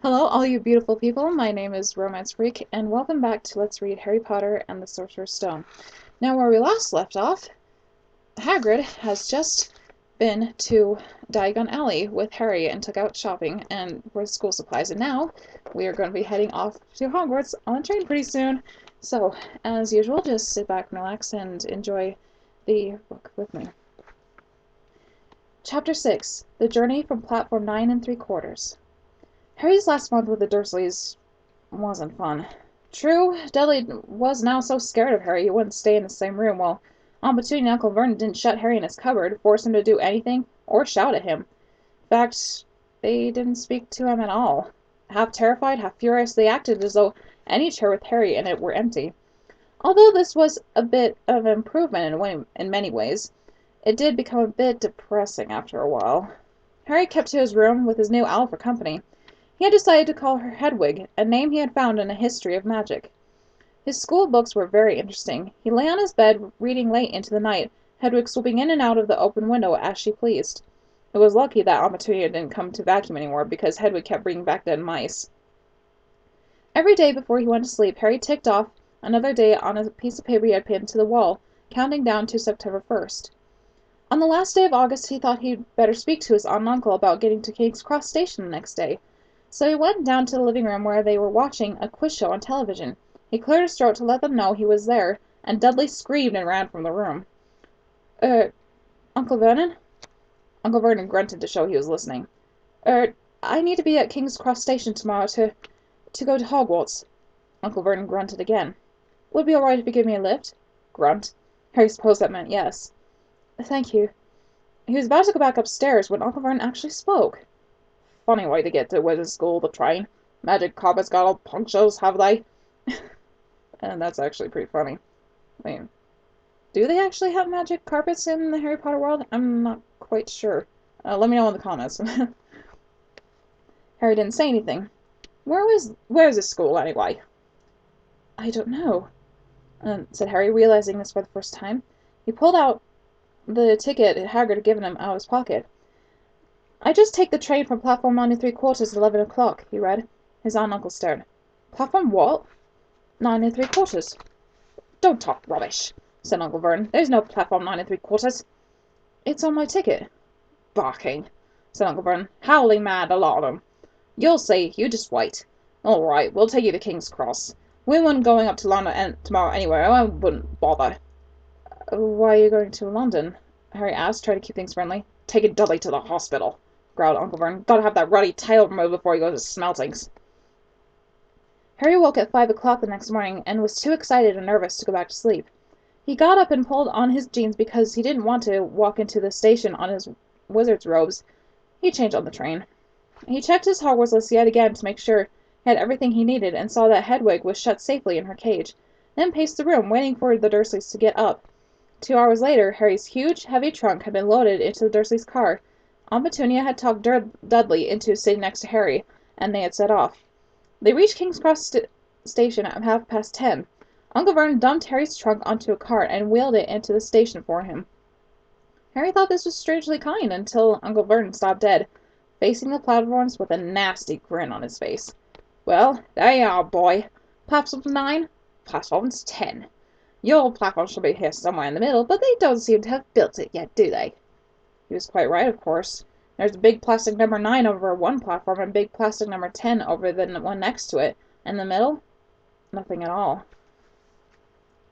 Hello, all you beautiful people. My name is Romance Freak, and welcome back to Let's Read Harry Potter and the Sorcerer's Stone. Now, where we last left off, Hagrid has just been to Diagon Alley with Harry and took out shopping and for school supplies, and now we are going to be heading off to Hogwarts on the train pretty soon. So, as usual, just sit back and relax and enjoy the book with me. Chapter 6: The Journey from Platform 9 3/4. Harry's last month with the Dursleys wasn't fun. True, Dudley was now so scared of Harry he wouldn't stay in the same room, while Aunt Petunia and Uncle Vernon didn't shut Harry in his cupboard, force him to do anything, or shout at him. In fact, they didn't speak to him at all. Half terrified, half furious, they acted as though any chair with Harry in it were empty. Although this was a bit of improvement in many ways, it did become a bit depressing after a while. Harry kept to his room with his new owl for company. He had decided to call her Hedwig, a name he had found in a history of magic. His school books were very interesting. He lay on his bed, reading late into the night, Hedwig swooping in and out of the open window as she pleased. It was lucky that Aunt Petunia didn't come to vacuum anymore, because Hedwig kept bringing back dead mice. Every day before he went to sleep, Harry ticked off another day on a piece of paper he had pinned to the wall, counting down to September 1st. On the last day of August he thought he'd better speak to his aunt and uncle about getting to King's Cross Station the next day. So he went down to the living room where they were watching a quiz show on television. He cleared his throat to let them know he was there, and Dudley screamed and ran from the room. Uncle Vernon? Uncle Vernon grunted to show he was listening. I need to be at King's Cross Station tomorrow to go to Hogwarts. Uncle Vernon grunted again. Would it be all right if you give me a lift? Grunt. Harry supposed that meant yes. Thank you. He was about to go back upstairs when Uncle Vernon actually spoke. Funny way to get to Wizard School, the train. Magic carpets got all punctures, have they? And that's actually pretty funny. Wait, do they actually have magic carpets in the Harry Potter world? I'm not quite sure. Let me know in the comments. Harry didn't say anything. Where's this school, anyway? I don't know, said Harry, realizing this for the first time. He pulled out the ticket Hagrid had given him out of his pocket. I just take the train from platform 9 3/4 at 11 o'clock, he read. His aunt and uncle stared. Platform what? 9 3/4. Don't talk rubbish, said Uncle Vernon. There's no platform 9 3/4. It's on my ticket. Barking, said Uncle Vernon. Howling mad, a lot of 'em. You'll see, you just wait. All right, we'll take you to King's Cross. We weren't going up to London tomorrow anyway, I wouldn't bother. Why are you going to London? Harry asked, trying to keep things friendly. Taking Dudley to the hospital, growled Uncle Vernon. Gotta have that ruddy tail removed before he goes to Smeltings. Harry woke at 5 o'clock the next morning and was too excited and nervous to go back to sleep. He got up and pulled on his jeans because he didn't want to walk into the station on his wizard's robes. He changed on the train. He checked his Hogwarts list yet again to make sure he had everything he needed and saw that Hedwig was shut safely in her cage, then paced the room, waiting for the Dursleys to get up. 2 hours later, Harry's huge, heavy trunk had been loaded into the Dursleys' car. Aunt Petunia had talked Dudley into sitting next to Harry, and they had set off. They reached King's Cross Station at 10:30. Uncle Vernon dumped Harry's trunk onto a cart and wheeled it into the station for him. Harry thought this was strangely kind until Uncle Vernon stopped dead, facing the platforms with a nasty grin on his face. Well, there you are, boy. Platform's 9, platform's 10. Your platform should be here somewhere in the middle, but they don't seem to have built it yet, do they? He was quite right, of course. There's a big plastic number 9 over one platform and big plastic number 10 over the one next to it. In the middle, nothing at all.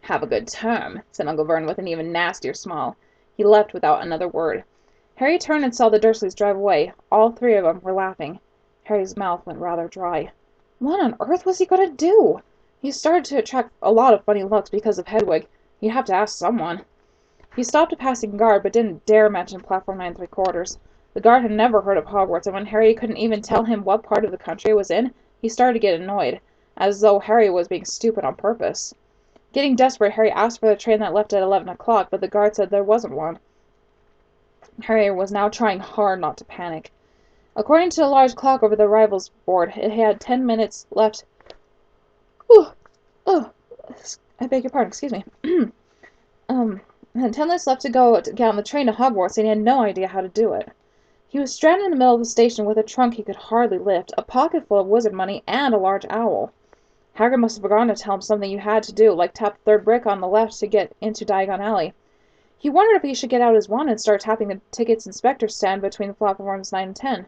Have a good term, said Uncle Vernon with an even nastier smile. He left without another word. Harry turned and saw the Dursleys drive away. All three of them were laughing. Harry's mouth went rather dry. What on earth was he going to do? He started to attract a lot of funny looks because of Hedwig. He'd have to ask someone. He stopped a passing guard, but didn't dare mention platform 9 3/4. The guard had never heard of Hogwarts, and when Harry couldn't even tell him what part of the country it was in, he started to get annoyed, as though Harry was being stupid on purpose. Getting desperate, Harry asked for the train that left at 11 o'clock, but the guard said there wasn't one. Harry was now trying hard not to panic. According to a large clock over the arrivals board, it had 10 minutes left. I beg your pardon, excuse me. Had 10 minutes left to go to get on the train to Hogwarts, and he had no idea how to do it. He was stranded in the middle of the station with a trunk he could hardly lift, a pocket full of wizard money, and a large owl. Hagrid must have forgotten to tell him something you had to do, like tap the third brick on the left to get into Diagon Alley. He wondered if he should get out his wand and start tapping the tickets inspector stand between the platforms 9 and 10.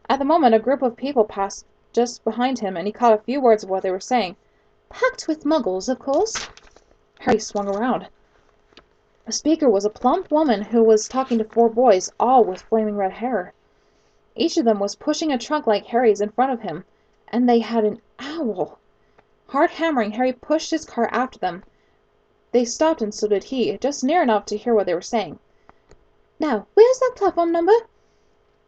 At the moment, a group of people passed just behind him, and he caught a few words of what they were saying. "Packed with muggles, of course." Harry swung around. The speaker was a plump woman who was talking to 4 boys, all with flaming red hair. Each of them was pushing a trunk like Harry's in front of him, and they had an owl. Hard hammering, Harry pushed his car after them. They stopped, and so did he, just near enough to hear what they were saying. "Now, where's that platform number?"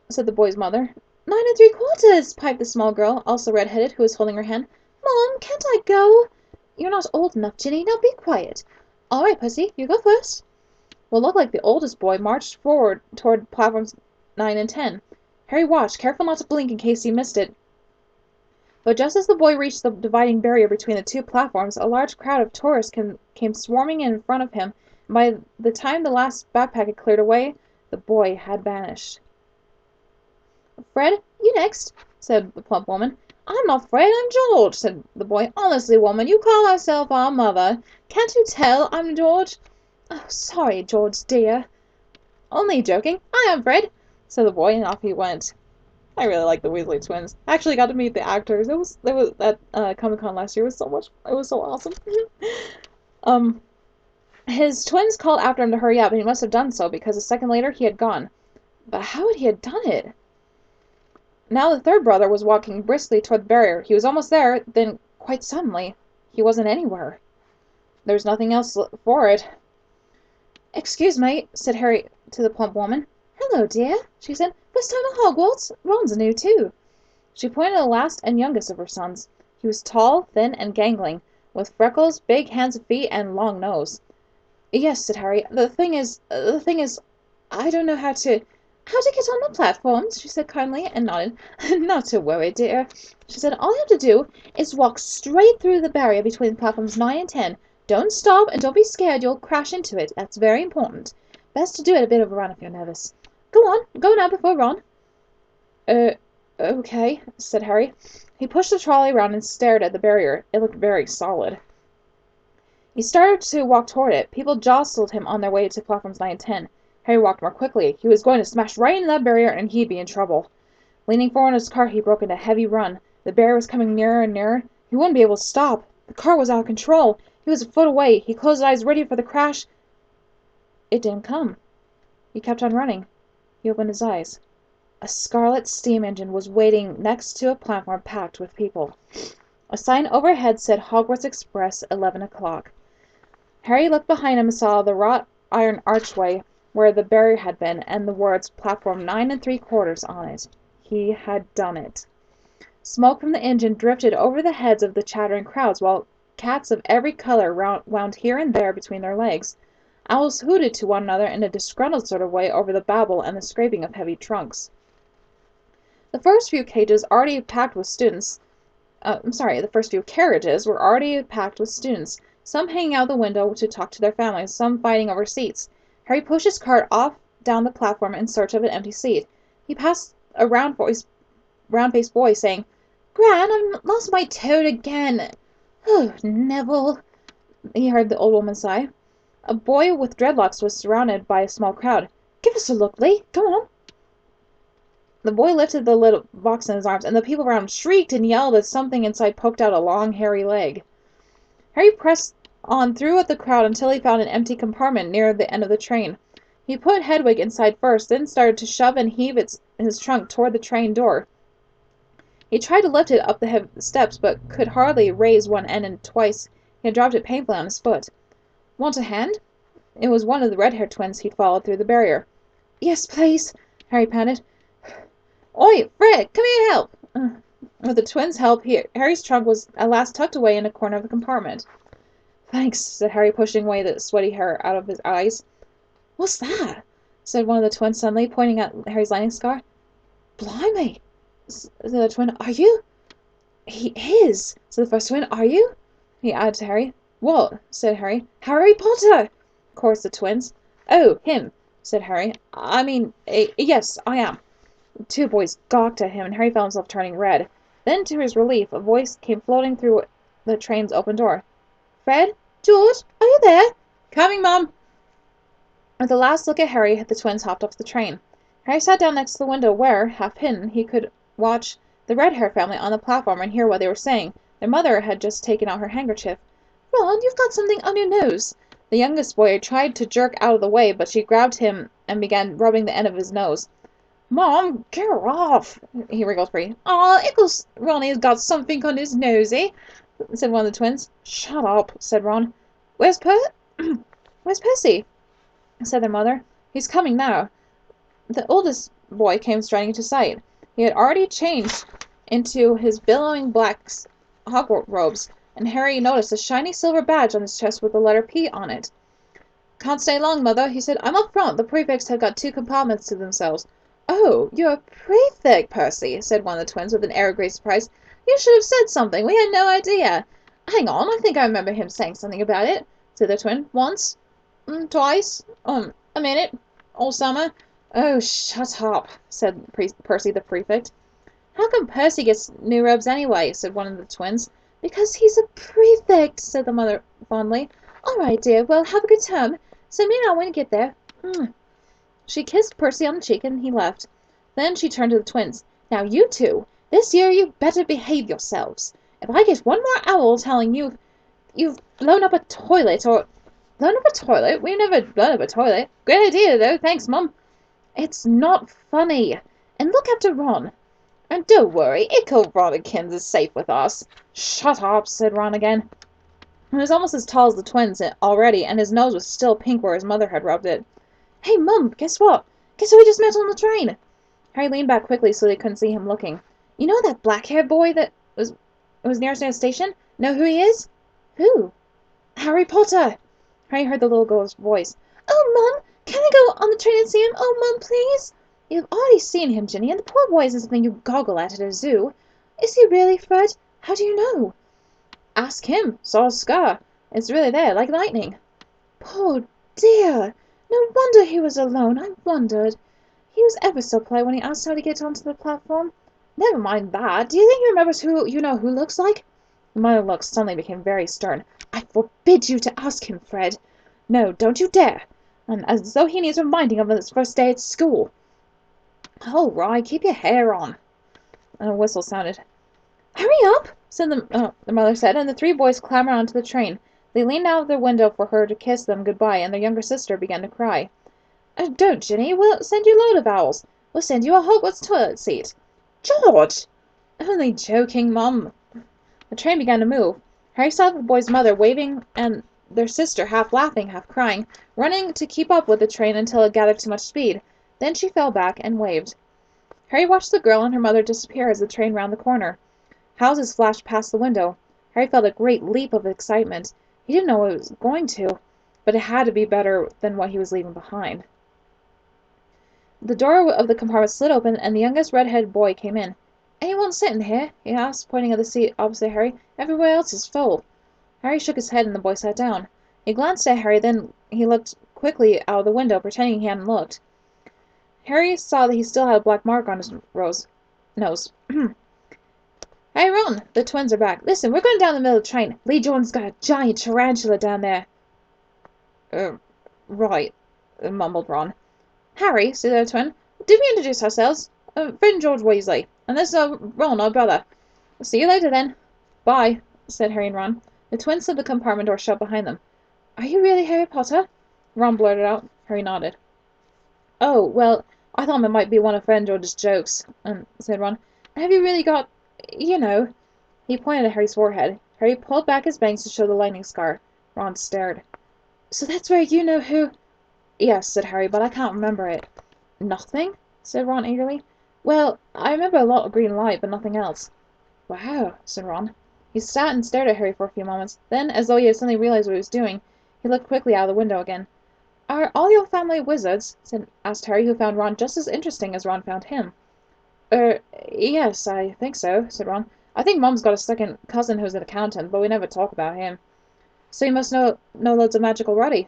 said the boy's mother. 9 3/4, piped the small girl, also red-headed, who was holding her hand. "Mom, can't I go?" "You're not old enough, Ginny. Now be quiet." "All right, Pussy, you go first." What looked like the oldest boy marched forward toward platforms 9 and 10. Harry watched, careful not to blink in case he missed it. But just as the boy reached the dividing barrier between the 2 platforms, a large crowd of tourists came swarming in front of him, and by the time the last backpack had cleared away, the boy had vanished. "Fred, you next," said the plump woman. "I'm not Fred, I'm George," said the boy. "Honestly, woman, you call yourself our mother. Can't you tell I'm George?" "Oh, sorry, George, dear." "Only joking. I am Fred," said the boy, and off he went. I really like the Weasley twins. I actually got to meet the actors. It was at Comic-Con last year. It was so awesome. His twins called after him to hurry up, and he must have done so because a second later he had gone. But how had he done it? Now the third brother was walking briskly toward the barrier. He was almost there, then quite suddenly he wasn't anywhere. There was nothing else for it. "Excuse me," said Harry to the plump woman. "Hello, dear," she said. "First time at Hogwarts? Ron's new, too." She pointed to the last and youngest of her sons. He was tall, thin, and gangling, with freckles, big hands and feet, and long nose. "Yes," said Harry. The thing is, I don't know how to get on the platforms," she said kindly, and nodded. "Not to worry, dear," she said. "All you have to do is walk straight through the barrier between platforms 9 and 10. Don't stop, and don't be scared you'll crash into it. That's very important. Best to do it a bit of a run if you're nervous. Go on, go now before Ron." Okay," said Harry. He pushed the trolley around and stared at the barrier. It looked very solid. He started to walk toward it. People jostled him on their way to platforms 9 and 10. Harry walked more quickly. He was going to smash right into that barrier, and he'd be in trouble. Leaning forward in his car, he broke into a heavy run. The barrier was coming nearer and nearer. He wouldn't be able to stop. The car was out of control. He was a foot away. He closed his eyes, ready for the crash. It didn't come. He kept on running. He opened his eyes. A scarlet steam engine was waiting next to a platform packed with people. A sign overhead said Hogwarts Express, 11 o'clock. Harry looked behind him and saw the wrought iron archway where the barrier had been, and the words "Platform 9 3/4" on it. He had done it. Smoke from the engine drifted over the heads of the chattering crowds, while cats of every color wound here and there between their legs. Owls hooted to one another in a disgruntled sort of way over the babble and the scraping of heavy trunks. The first few carriages were already packed with students, some hanging out the window to talk to their families, some fighting over seats. Harry pushed his cart off down the platform in search of an empty seat. He passed a round-faced boy, saying, "Gran, I've lost my toad again." "Oh, Neville," he heard the old woman sigh. A boy with dreadlocks was surrounded by a small crowd. "Give us a look, Lee. Go on." The boy lifted the little box in his arms, and the people around him shrieked and yelled as something inside poked out a long, hairy leg. Harry pressed on through the crowd until he found an empty compartment near the end of the train. He put Hedwig inside first, then started to shove and heave his trunk toward the train door. He tried to lift it up the heavy steps, but could hardly raise one end, and twice he had dropped it painfully on his foot. "Want a hand?" It was one of the red-haired twins he'd followed through the barrier. "Yes, please," Harry panted. "Oi, Fred, come here to help!" With the twins' help, Harry's trunk was at last tucked away in a corner of the compartment. "Thanks," said Harry, pushing away the sweaty hair out of his eyes. "What's that?" said one of the twins suddenly, pointing at Harry's lightning scar. "Blimey!" said the twin. "Are you—" "He is," said the first twin. "Are you?" he added to Harry. "What?" said Harry. "Harry Potter!" chorused the twins. "Oh, him," said Harry. "I mean, yes, I am." The two boys gawked at him, and Harry found himself turning red. Then, to his relief, a voice came floating through the train's open door. "Fred? George? Are you there?" "Coming, Mum." With a last look at Harry, the twins hopped off the train. Harry sat down next to the window where, half hidden, he could watch the red-haired family on the platform and hear what they were saying. Their mother had just taken out her handkerchief. "Ron, you've got something on your nose." The youngest boy tried to jerk out of the way, but she grabbed him and began rubbing the end of his nose. "Mom, get her off!" he wriggled free. "Aw, Ickles Ronnie's got something on his nose, eh?" said one of the twins. "Shut up," said Ron. "Where's Where's Percy?" said their mother. "He's coming now." The oldest boy came striding into sight. He had already changed into his billowing black Hogwarts robes, and Harry noticed a shiny silver badge on his chest with the letter P on it. "Can't stay long, Mother," he said. "I'm up front. The prefects have got 2 compartments to themselves." "Oh, you're a prefect, Percy," said one of the twins with an air of great surprise. "You should have said something. We had no idea." "Hang on, I think I remember him saying something about it," said the twin. "Once, twice, a minute, all summer." "Oh, shut up," said Percy the prefect. "How come Percy gets new robes anyway?" said one of the twins. "Because he's a prefect," said the mother fondly. "All right, dear. Well, have a good term. Send me out when you get there." She kissed Percy on the cheek, and he left. Then she turned to the twins. "Now, you two, this year you better behave yourselves. If I get one more owl telling you've blown up a toilet, or—" "Blown up a toilet? We've never blown up a toilet." "Great idea, though. Thanks, Mum." "It's not funny. And look after Ron." "And don't worry, Ickle Ronikins is safe with us." "Shut up," said Ron again. He was almost as tall as the twins already, and his nose was still pink where his mother had rubbed it. "Hey, Mum, guess what? Guess who we just met on the train?" Harry leaned back quickly so they couldn't see him looking. "You know that black-haired boy that was nearest the station? Know who he is?" "Who?" "Harry Potter." Harry heard the little girl's voice. "Oh, Mum, can I go on the train and see him? Oh, Mum, please." "You've already seen him, Ginny, and the poor boy isn't something you goggle at a zoo." "Is he really, Fred? How do you know?" "Ask him. Saw a scar. It's really there, like lightning." "Poor dear! No wonder he was alone. I wondered. He was ever so polite when he asked how to get onto the platform." "Never mind that. Do you think he remembers who who looks like?" The mother's look suddenly became very stern. "I forbid you to ask him, Fred. No, don't you dare. And as though he needs reminding of his first day at school." "All right, keep your hair on." A whistle sounded. "Hurry up," the mother said, and the 3 boys clambered onto the train. They leaned out of their window for her to kiss them good-bye, and their younger sister began to cry. "Don't, Ginny. We'll send you a load of owls. We'll send you a Hogwarts toilet seat." "George!" "Only joking, Mum." The train began to move. Harry saw the boys' mother waving and their sister, half laughing, half crying, running to keep up with the train until it gathered too much speed. Then she fell back and waved. Harry watched the girl and her mother disappear as the train rounded the corner. Houses flashed past the window. Harry felt a great leap of excitement. He didn't know what it was going to, but it had to be better than what he was leaving behind. The door of the compartment slid open, and the youngest red-headed boy came in. "Anyone sitting here?" he asked, pointing at the seat opposite Harry. "Everywhere else is full." Harry shook his head, and the boy sat down. He glanced at Harry, then he looked quickly out of the window, pretending he hadn't looked. Harry saw that he still had a black mark on his nose. "Hey, Ron, the twins are back. Listen, we're going down the middle of the train. Lee Jordan's got a giant tarantula down there." Right," mumbled Ron. "Harry," said the other twin, "did we introduce ourselves? Friend George Weasley. And this is Ron, our brother." "See you later, then." "Bye," said Harry and Ron. The twins said the compartment door shut behind them. "Are you really Harry Potter?" Ron blurted out. Harry nodded. "Oh, well, I thought it might be one of Friend George's jokes," said Ron. "Have you really got, you know—" He pointed at Harry's forehead. Harry pulled back his bangs to show the lightning scar. Ron stared. "So that's where you know who—" "Yes," said Harry, "but I can't remember it." "Nothing?" said Ron eagerly. "Well, I remember a lot of green light, but nothing else." "Wow," said Ron. He sat and stared at Harry for a few moments. Then, as though he had suddenly realized what he was doing, he looked quickly out of the window again. "Are all your family wizards?" asked Harry, who found Ron just as interesting as Ron found him. Yes, I think so," said Ron. "I think Mom's got a second cousin who's an accountant, but we never talk about him." "So you must know loads of magic already."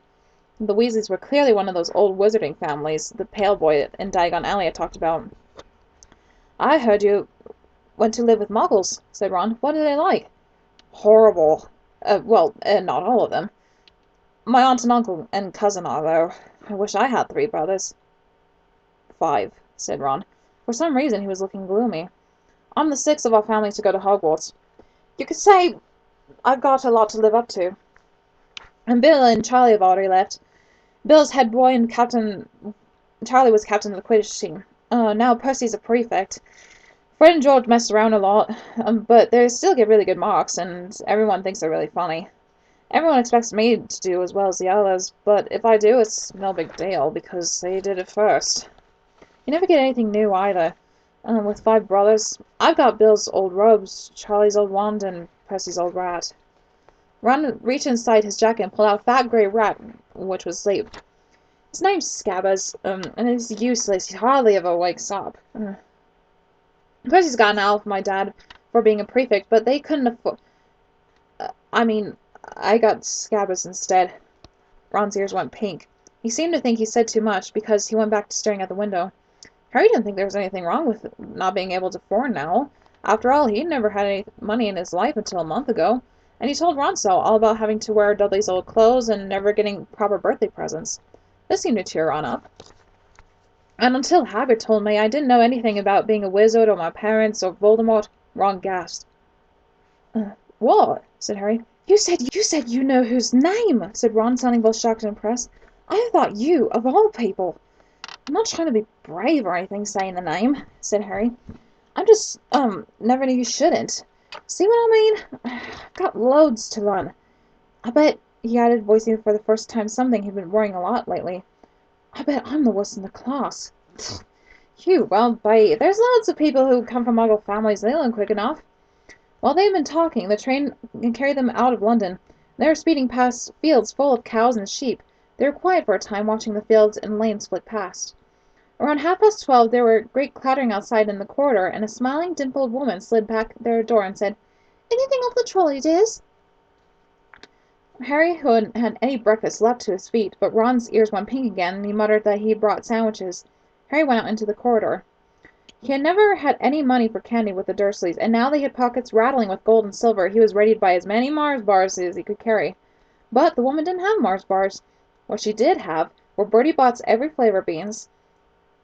The Weasleys were clearly one of those old wizarding families the pale boy in Diagon Alley had talked about. I heard you went to live with Muggles, said Ron. What are they like? Horrible. Not all of them. My aunt and uncle and cousin are, though. I wish I had 3 brothers. 5, said Ron. For some reason he was looking gloomy. I'm the 6th of our family to go to Hogwarts. You could say I've got a lot to live up to. And Bill and Charlie have already left. Bill's head boy and captain. Charlie was captain of the Quidditch team. Now Percy's a prefect. Fred and George mess around a lot, but they still get really good marks, and everyone thinks they're really funny. Everyone expects me to do as well as the others, but if I do, it's no big deal, because they did it first. You never get anything new, either. With 5 brothers, I've got Bill's old robes, Charlie's old wand, and Percy's old rat. Ron reached inside his jacket and pulled out a fat grey rat, which was asleep. His name's Scabbers, and he's useless. He hardly ever wakes up. Percy's got an owl from my dad for being a prefect, but they couldn't afford... I got Scabbers instead. Ron's ears went pink. He seemed to think he said too much, because he went back to staring at the window. Harry didn't think there was anything wrong with not being able to afford an owl. After all, he'd never had any money in his life until a month ago, and he told Ron so, all about having to wear Dudley's old clothes and never getting proper birthday presents. This seemed to cheer Ron up. And until Hagrid told me, I didn't know anything about being a wizard or my parents or Voldemort. Ron gasped. What? Said Harry. You said you know whose name, said Ron, sounding both shocked and impressed. I thought you, of all people. I'm not trying to be brave or anything saying the name, said Harry. I'm just, never knew you shouldn't. See what I mean? I've got loads to learn. I bet, he added, voicing for the first time something he'd been worrying a lot lately. I bet I'm the worst in the class. You won't be. There's loads of people who come from Muggle families and they learn quick enough. While they had been talking, the train carried them out of London. They were speeding past fields full of cows and sheep. They were quiet for a time, watching the fields and lanes flit past. Around 12:30 there were great clattering outside in the corridor, and a smiling, dimpled woman slid back their door and said, "Anything off the trolley, dears?" Harry, who hadn't had any breakfast, leapt to his feet, but Ron's ears went pink again, and he muttered that he had brought sandwiches. Harry went out into the corridor. He had never had any money for candy with the Dursleys, and now they had pockets rattling with gold and silver. He was ready to buy as many Mars bars as he could carry. But the woman didn't have Mars bars. What she did have were Bertie Bott's every flavor beans,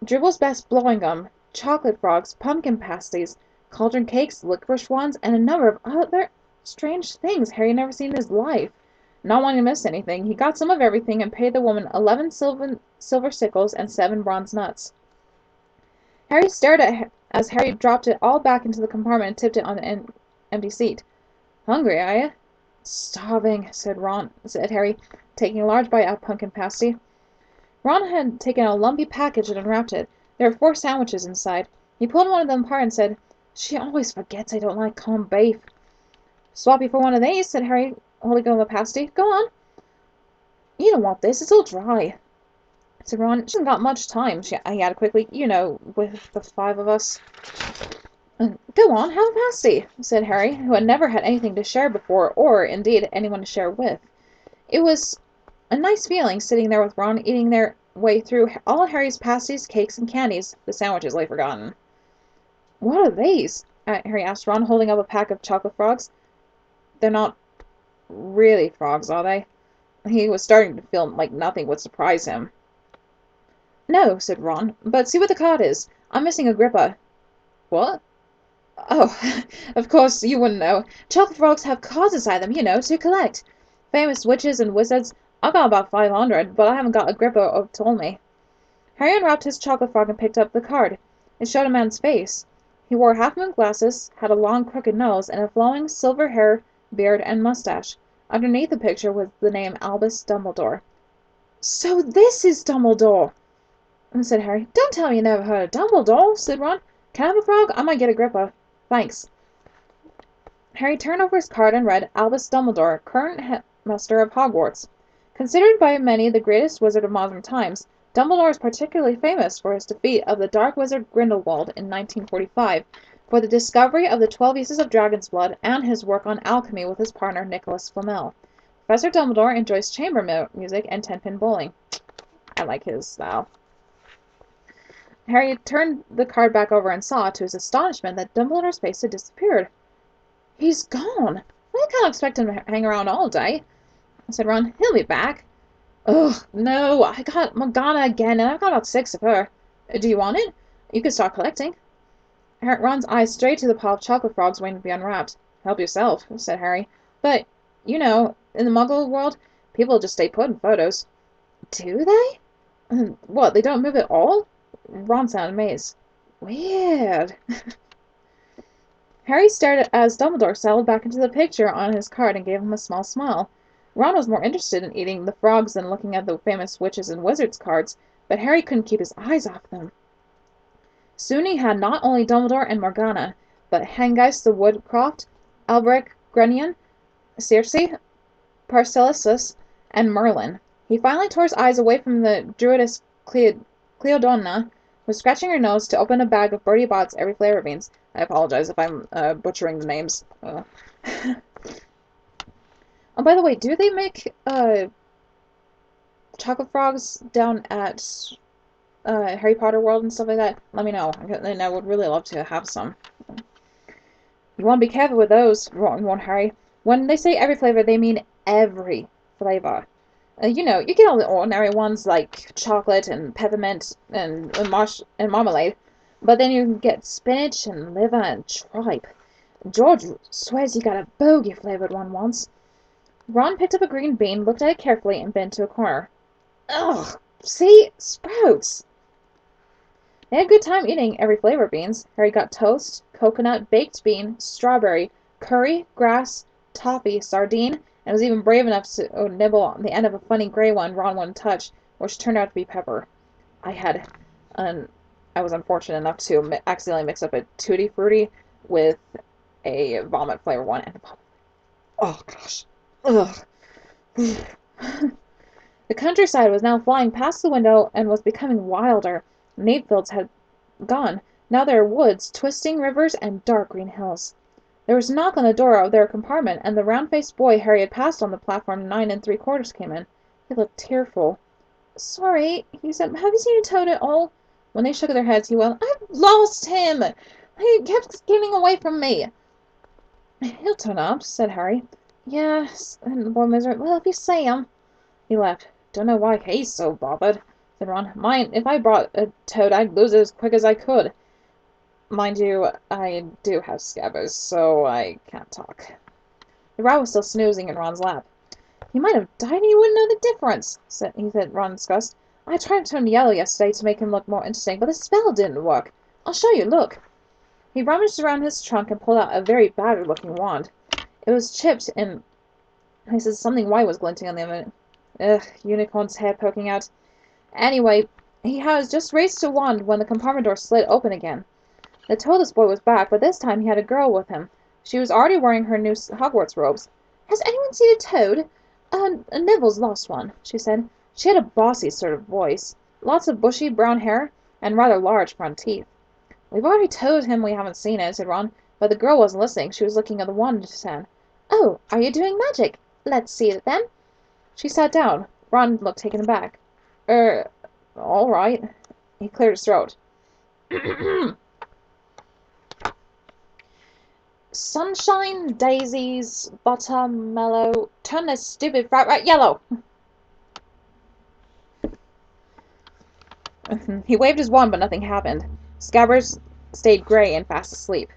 Dribble's best blowing gum, chocolate frogs, pumpkin pasties, cauldron cakes, licorice wands, and a number of other strange things Harry had never seen in his life. Not wanting to miss anything, he got some of everything and paid the woman 11 silver sickles and 7 bronze nuts. Harry stared as Harry dropped it all back into the compartment and tipped it on an empty seat. Hungry, are you? Starving, said Harry, taking a large bite out of pumpkin pasty. Ron had taken a lumpy package and unwrapped it. There were 4 sandwiches inside. He pulled one of them apart and said, "She always forgets I don't like corned beef." "Swap you for one of these," said Harry, holding on the pasty. "Go on." "You don't want this. It's all dry," said Ron. "She hasn't got much time," he added quickly. "You know, with the 5 of us." "Go on, have a pasty," said Harry, who had never had anything to share before, or, indeed, anyone to share with. It was a nice feeling, sitting there with Ron, eating their way through all Harry's pasties, cakes, and candies, the sandwiches lay forgotten. "What are these?" Harry asked Ron, holding up a pack of chocolate frogs. "They're not really frogs, are they?" He was starting to feel like nothing would surprise him. "No," said Ron, "but see what the card is. I'm missing Agrippa." "What?" "Oh, of course you wouldn't know. Chocolate frogs have cards inside them, you know, to collect. Famous witches and wizards. I've got about 500, but I haven't got Agrippa or Ptolemy." Harry unwrapped his chocolate frog and picked up the card. It showed a man's face. He wore half-moon glasses, had a long crooked nose, and a flowing silver hair, beard, and mustache. Underneath the picture was the name Albus Dumbledore. "So this is Dumbledore!" said Harry. "Don't tell me you never heard of Dumbledore," said Ron. "Can I have a frog? I might get Agrippa." "Thanks." Harry turned over his card and read, "Albus Dumbledore, current headmaster of Hogwarts. Considered by many the greatest wizard of modern times, Dumbledore is particularly famous for his defeat of the dark wizard Grindelwald in 1945, for the discovery of the 12 uses of dragon's blood, and his work on alchemy with his partner Nicholas Flamel. Professor Dumbledore enjoys chamber music and 10-pin bowling." I like his style. Harry turned the card back over and saw, to his astonishment, that Dumbledore's face had disappeared. "He's gone! We can't expect him to hang around all day," said Ron. "He'll be back." "Ugh, no, I got Morgana again, and I've got about 6 of her. Do you want it? You could start collecting." Ron's eyes strayed to the pile of chocolate frogs waiting to be unwrapped. "Help yourself," said Harry. "But, you know, in the Muggle world, people just stay put in photos." "Do they? What, they don't move at all?" Ron sounded amazed. "Weird." Harry stared as Dumbledore settled back into the picture on his card and gave him a small smile. Ron was more interested in eating the frogs than looking at the famous witches and wizards cards, but Harry couldn't keep his eyes off them. Soon he had not only Dumbledore and Morgana, but Hengist the Woodcroft, Albrecht Grenion, Circe, Paracelsus, and Merlin. He finally tore his eyes away from the druidess Cleodonna, who was scratching her nose to open a bag of Bertie Bott's Every Flavor beans. I apologize if I'm butchering the names. Oh, by the way, do they make chocolate frogs down at Harry Potter World and stuff like that? Let me know, and I would really love to have some. "You want to be careful with those," warned Harry. "When they say every flavor, they mean every flavor. You know, you get all the ordinary ones like chocolate and peppermint and marmalade, but then you get spinach and liver and tripe. George swears he got a bogey-flavored one once." Ron picked up a green bean, looked at it carefully, and bent to a corner. "Ugh! See? Sprouts!" They had a good time eating Every Flavor beans. Harry got toast, coconut, baked bean, strawberry, curry, grass, toffee, sardine, and was even brave enough to nibble on the end of a funny gray one Ron wouldn't touch, which turned out to be pepper. I was unfortunate enough to accidentally mix up a Tutti Frutti with a vomit flavor one. And oh gosh, ugh. The countryside was now flying past the window and was becoming wilder. Napefields had gone. Now there were woods, twisting rivers, and dark green hills. There was a knock on the door of their compartment, and the round-faced boy Harry had passed on the platform 9 3/4 came in. He looked tearful. "Sorry," he said. "Have you seen a Toad at all?" When they shook their heads, he wailed, "I've lost him! He kept getting away from me." "He'll turn up," said Harry. "Yes," and the boy murmured, "well, if you see him." He laughed. "Don't know why he's so bothered," said Ron. "Mind, if I brought a Toad, I'd lose it as quick as I could. Mind you, I do have scabbers, so I can't talk." The rat was still snoozing in Ron's lap. "He might have died and you wouldn't know the difference," said Ron in disgust. "I tried to turn yellow yesterday to make him look more interesting, but the spell didn't work. I'll show you, look." He rummaged around his trunk and pulled out a very battered-looking wand. It was chipped in places. Something white was glinting on the end of it. Ugh, unicorn's hair poking out. Anyway, he had just raised the wand when the compartment door slid open again. The toadless boy was back, but this time he had a girl with him. She was already wearing her new Hogwarts robes. "Has anyone seen a toad? Neville's lost one," she said. She had a bossy sort of voice, lots of bushy brown hair, and rather large front teeth. "We've already told him we haven't seen it," said Ron, but the girl wasn't listening. She was looking at the wand stand. "Oh, are you doing magic? Let's see it, then." She sat down. Ron looked taken aback. All right." He cleared his throat. "Sunshine, daisies, butter, mellow, turn this stupid fright right yellow." He waved his wand, but nothing happened. Scabbers stayed gray and fast asleep.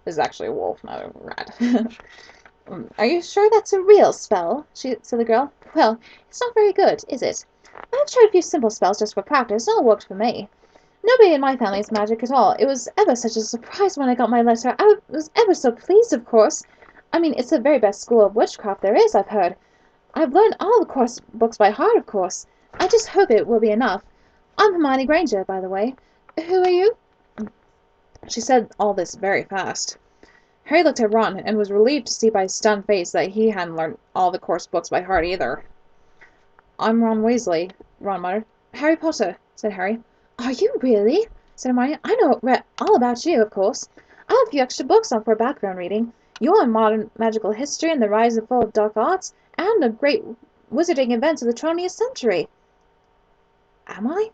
This is actually a wolf, not a rat. "Are you sure that's a real spell?" said the girl. "Well, it's not very good, is it? I've tried a few simple spells just for practice, and all worked for me. Nobody in my family has magic at all. It was ever such a surprise when I got my letter. I was ever so pleased, of course. I mean, it's the very best school of witchcraft there is, I've heard. I've learned all the course books by heart, of course. I just hope it will be enough. I'm Hermione Granger, by the way. Who are you?" She said all this very fast. Harry looked at Ron, and was relieved to see by his stunned face that he hadn't learned all the course books by heart either. "I'm Ron Weasley," Ron muttered. "Harry Potter," said Harry. "Are you really?" said Hermione. "I know all about you, of course. I have a few extra books on for background reading. You're in modern magical history and the rise and fall of dark arts, and the great wizarding events of the 20th century." "Am I?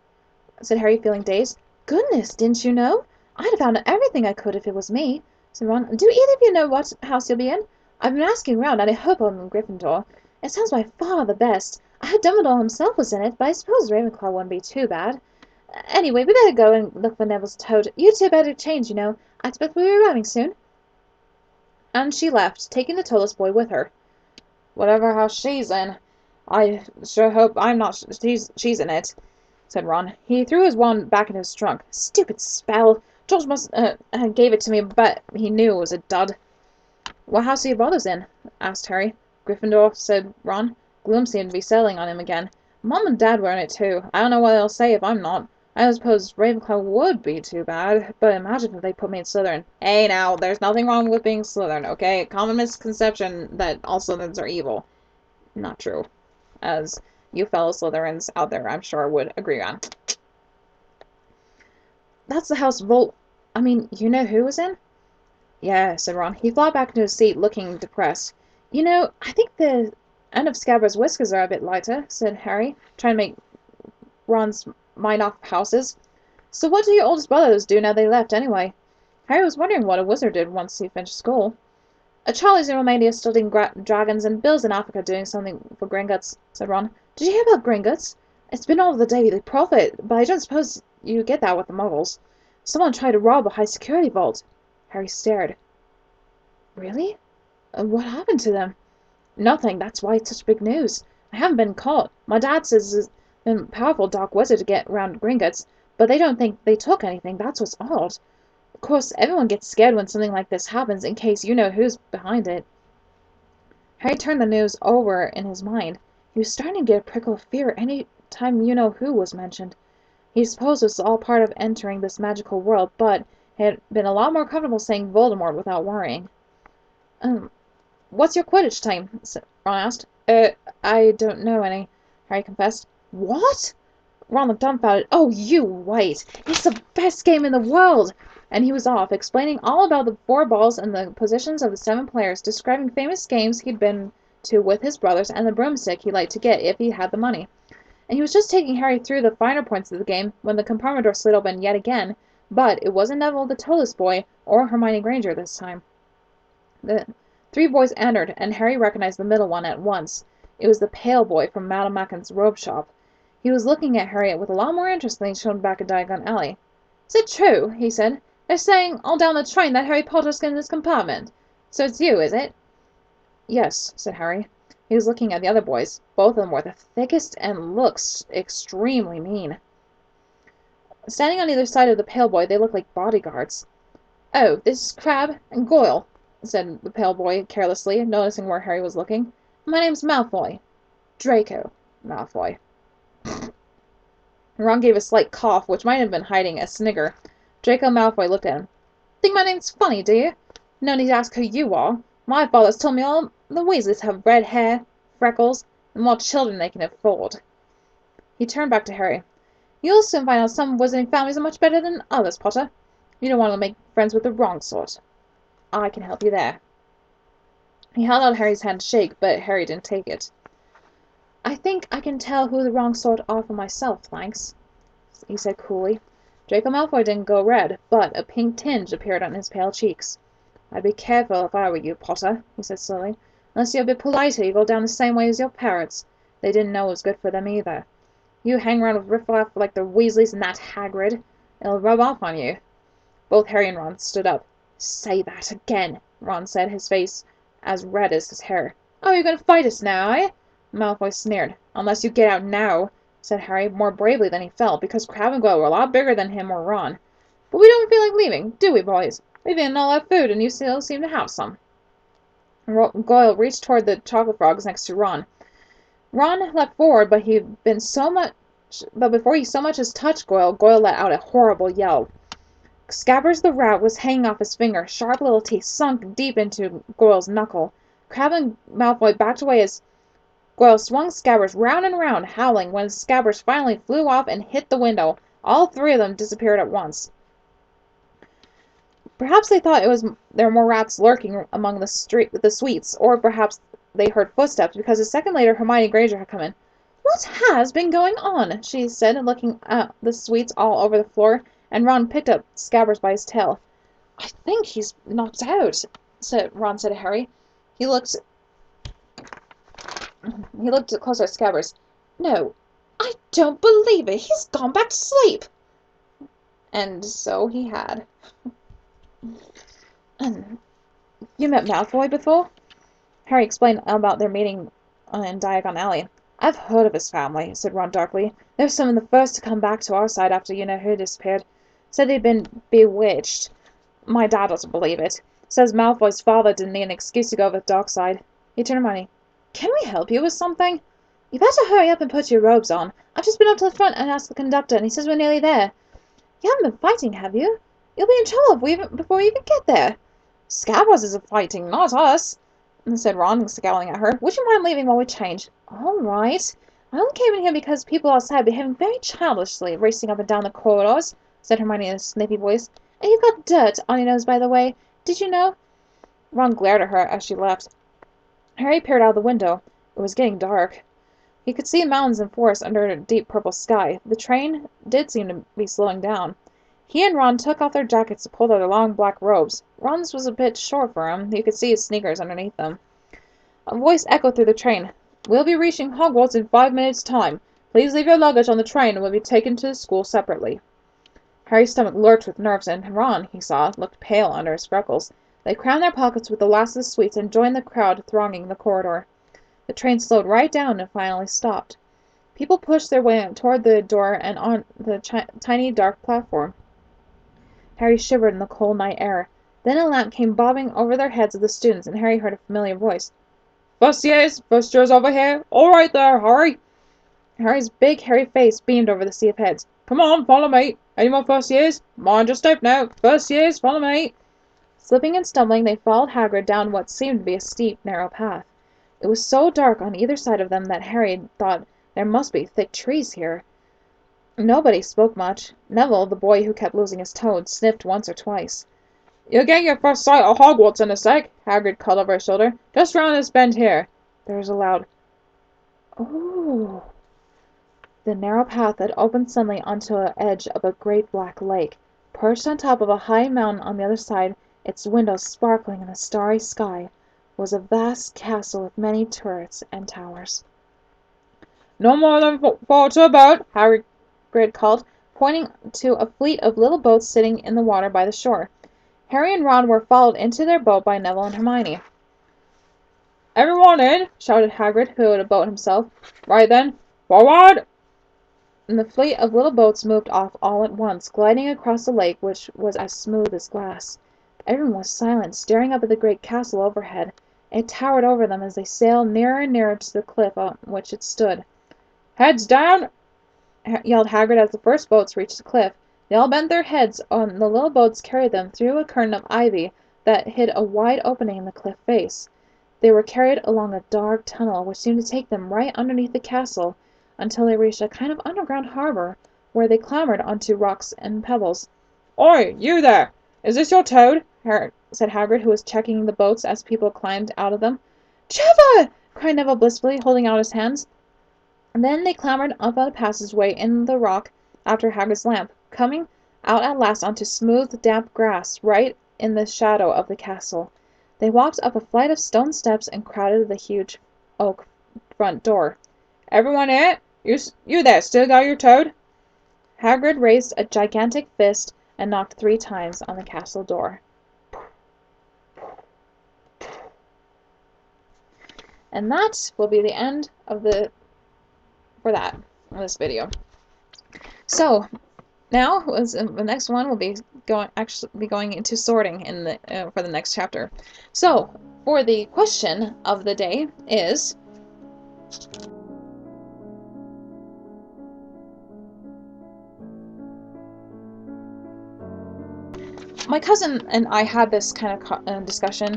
said Harry, feeling dazed. Goodness, didn't you know? I'd have found out everything I could if it was me, said Ron. Do either of you know what house you'll be in? I've been asking round, and I hope I'm in Gryffindor. It sounds by far the best. I heard Dumbledore himself was in it, but I suppose Ravenclaw wouldn't be too bad. Anyway, we better go and look for Neville's toad. You two better change, you know. I expect we'll be arriving soon. And she left, taking the toadless boy with her. Whatever house she's in, I sure hope I'm not she's in it, said Ron. He threw his wand back in his trunk. Stupid spell! George must gave it to me, but he knew it was a dud. What house are your brothers in? Asked Harry. Gryffindor, said Ron. Gloom seemed to be settling on him again. Mom and Dad were in it too. I don't know what they'll say if I'm not. I don't suppose Ravenclaw would be too bad, but imagine if they put me in Slytherin. Hey now, there's nothing wrong with being Slytherin, okay? Common misconception that all Slytherins are evil. Not true. As you fellow Slytherins out there, I'm sure, would agree on. That's the house you know who was in? Yeah, said Ron. He flopped back into his seat, looking depressed. You know, I think the end of Scabbers' whiskers are a bit lighter, said Harry, trying to make Ron's mind off houses. So what do your oldest brothers do now they left, anyway? Harry was wondering what a wizard did once he finished school. Charlie's in Romania studying dragons, and Bill's in Africa doing something for Gringotts, said Ron. Did you hear about Gringotts? It's been all over the Daily Prophet, but I don't suppose you get that with the Muggles. Someone tried to rob a high-security vault. Harry stared. Really? What happened to them? Nothing. That's why it's such big news. I haven't been caught. My dad says it's been a powerful dark wizard to get around Gringotts, but they don't think they took anything. That's what's odd. Of course, everyone gets scared when something like this happens, in case you know who's behind it. Harry turned the news over in his mind. He was starting to get a prickle of fear any time you know who was mentioned. He supposed it was all part of entering this magical world, but had been a lot more comfortable saying Voldemort without worrying. What's your Quidditch team? Ron asked. I don't know any, Harry confessed. What? Ron looked dumbfounded. Oh, you wait. It's the best game in the world! And he was off, explaining all about the 4 balls and the positions of the 7 players, describing famous games he'd been to with his brothers, and the broomstick he'd like to get if he had the money. And he was just taking Harry through the finer points of the game when the compartment door slid open yet again, but it wasn't Neville the Toadless Boy or Hermione Granger this time. The 3 boys entered, and Harry recognized the middle one at once. It was the pale boy from Madame Macken's robe shop. He was looking at Harry with a lot more interest than he'd shown back at Diagon Alley. Is it true? He said. They're saying all down the train that Harry Potter's in this compartment. So it's you, is it? Yes, said Harry. He was looking at the other boys. Both of them were the thickest and looked extremely mean. Standing on either side of the pale boy, they looked like bodyguards. Oh, this is Crabbe and Goyle, said the pale boy carelessly, noticing where Harry was looking. My name's Malfoy. Draco Malfoy. Ron gave a slight cough, which might have been hiding a snigger. Draco Malfoy looked at him. Think my name's funny, do you? No need to ask who you are. My father's told me all the Weasleys have red hair, freckles, and more children they can afford. He turned back to Harry. You'll soon find out some wizarding families are much better than others, Potter. You don't want to make friends with the wrong sort. I can help you there. He held out Harry's hand to shake, but Harry didn't take it. I think I can tell who the wrong sort are for myself, thanks, he said coolly. Draco Malfoy didn't go red, but a pink tinge appeared on his pale cheeks. I'd be careful if I were you, Potter, he said slowly. Unless you're a bit politer, you go down the same way as your parents. They didn't know it was good for them either. You hang around with riffraff like the Weasleys and that Hagrid. It'll rub off on you. Both Harry and Ron stood up. Say that again, Ron said, his face as red as his hair. Oh, you're going to fight us now, eh? Malfoy sneered. Unless you get out now, said Harry, more bravely than he felt, because Crabbe and Goyle were a lot bigger than him or Ron. But we don't feel like leaving, do we, boys? We've eaten all our food, and you still seem to have some. Goyle reached toward the chocolate frogs next to Ron. Ron leapt forward, but before he so much as touched Goyle, Goyle let out a horrible yell. Scabbers the Rat was hanging off his finger, sharp little teeth sunk deep into Goyle's knuckle. Crabbe and Malfoy backed away as Goyle swung Scabbers round and round, howling. When Scabbers finally flew off and hit the window, all 3 of them disappeared at once. Perhaps they thought there were more rats lurking among the sweets, or perhaps they heard footsteps, because a second later Hermione Granger had come in. What has been going on? She said, looking at the sweets all over the floor, and Ron picked up Scabbers by his tail. I think he's knocked out, Ron said to Harry. He looked closer at Scabbers. No, I don't believe it. He's gone back to sleep. And so he had. You met Malfoy before? Harry explained about their meeting in Diagon Alley. I've heard of his family, said Ron darkly. They were some of the first to come back to our side after you-know-who disappeared. Said they'd been bewitched. My dad doesn't believe it. Says Malfoy's father didn't need an excuse to go over the dark side. He turned to Hermione. Can we help you with something? You better hurry up and put your robes on. I've just been up to the front and asked the conductor, and he says we're nearly there. You haven't been fighting, have you? You'll be in trouble before we even get there. Scabbers is fighting, not us, said Ron, scowling at her. Would you mind leaving while we change? All right. I only came in here because people outside behaving very childishly, racing up and down the corridors, said Hermione in a snippy voice. And you've got dirt on your nose, by the way. Did you know? Ron glared at her as she left. Harry peered out of the window. It was getting dark. He could see mountains and forests under a deep purple sky. The train did seem to be slowing down. He and Ron took off their jackets and pulled out their long black robes. Ron's was a bit short for him. You could see his sneakers underneath them. A voice echoed through the train. We'll be reaching Hogwarts in 5 minutes' time. Please leave your luggage on the train and will be taken to the school separately. Harry's stomach lurched with nerves, and Ron, he saw, looked pale under his freckles. They crammed their pockets with the last of the sweets and joined the crowd thronging the corridor. The train slowed right down and finally stopped. People pushed their way toward the door and on the tiny dark platform. Harry shivered in the cold night air. Then a lamp came bobbing over their heads of the students, and Harry heard a familiar voice. First years over here. All right there, Harry. Harry's big, hairy face beamed over the sea of heads. Come on, follow me. Any more first years? Mind your step now. First years, follow me. Slipping and stumbling, they followed Hagrid down what seemed to be a steep, narrow path. It was so dark on either side of them that Harry thought there must be thick trees here. Nobody spoke much. Neville, the boy who kept losing his toad, sniffed once or twice. You'll get your first sight of Hogwarts in a sec, Hagrid called over his shoulder. Just round this bend here. There was a loud, "Oh!" The narrow path had opened suddenly onto the edge of a great black lake. Perched on top of a high mountain on the other side, its windows sparkling in the starry sky, was a vast castle with many turrets and towers. No more than 4 to a boat, Hagrid called, pointing to a fleet of little boats sitting in the water by the shore. Harry and Ron were followed into their boat by Neville and Hermione. Everyone in, shouted Hagrid, who had a boat himself. Right then, forward! And the fleet of little boats moved off all at once, gliding across the lake, which was as smooth as glass. Everyone was silent, staring up at the great castle overhead. It towered over them as they sailed nearer and nearer to the cliff on which it stood. Heads down! Yelled Hagrid as the first boats reached the cliff. They all bent their heads, and the little boats carried them through a curtain of ivy that hid a wide opening in the cliff face. They were carried along a dark tunnel which seemed to take them right underneath the castle, until they reached a kind of underground harbor, where they clambered onto rocks and pebbles. Oi, you there! Is this your toad? Said Hagrid, who was checking the boats as people climbed out of them. Trevor! Cried Neville blissfully, holding out his hands. And then they clambered up a passageway in the rock after Hagrid's lamp, coming out at last onto smooth, damp grass, right in the shadow of the castle. They walked up a flight of stone steps and crowded the huge oak front door. Everyone in? You there, still got your toad? Hagrid raised a gigantic fist and knocked 3 times on the castle door. And that will be the end of this video. So now the next one will be going into sorting in for the next chapter. So for the question of the day is, my cousin and I had this kind of discussion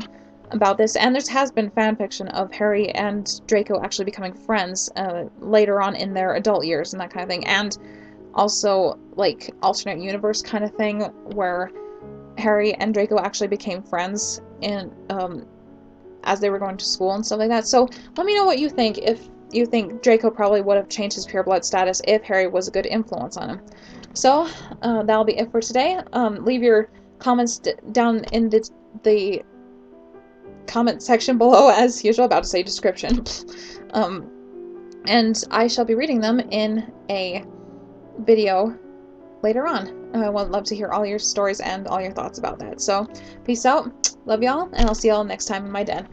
about this, and there has been fan fiction of Harry and Draco actually becoming friends later on in their adult years and that kind of thing, and also like alternate universe kind of thing where Harry and Draco actually became friends in as they were going to school and stuff like that. So let me know what you think, if you think Draco probably would have changed his pure blood status if Harry was a good influence on him. So, that'll be it for today. Leave your comments down in the comment section below, as usual. About to say description. And I shall be reading them in a video later on. I would love to hear all your stories and all your thoughts about that. So, peace out. Love y'all, and I'll see y'all next time in my den.